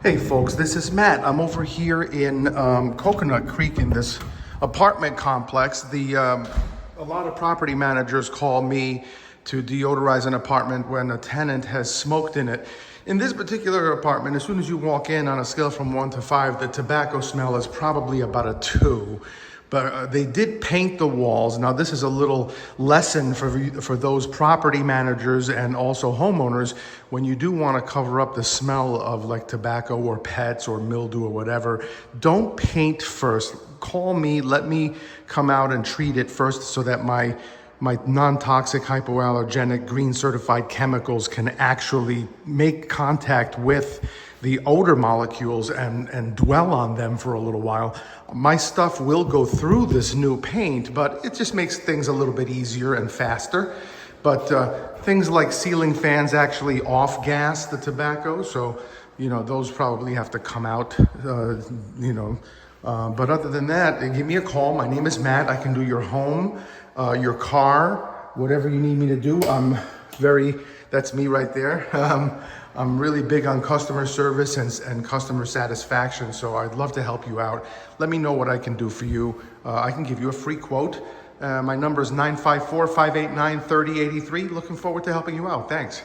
Hey folks, this is Matt. I'm over here in Coconut Creek in this apartment complex. A lot of property managers call me to deodorize an apartment when a tenant has smoked in it. In this particular apartment, as soon as you walk in on a scale from 1 to 5, the tobacco smell is probably about a 2. But they did paint the walls. Now, this is a little lesson for those property managers and also homeowners. When you do want to cover up the smell of like tobacco or pets or mildew or whatever, don't paint first. Call me, let me come out and treat it first so that my non-toxic, hypoallergenic, green certified chemicals can actually make contact with the odor molecules and dwell on them for a little while. My stuff will go through this new paint, but it just makes things a little bit easier and faster. But things like ceiling fans actually off-gas the tobacco, so those probably have to come out, but other than that, give me a call. My name is Matt. I can do your home, your car, whatever you need me to do. That's me right there. I'm really big on customer service and customer satisfaction, so I'd love to help you out. Let me know what I can do for you. I can give you a free quote. My number is 954-589-3083. Looking forward to helping you out. Thanks.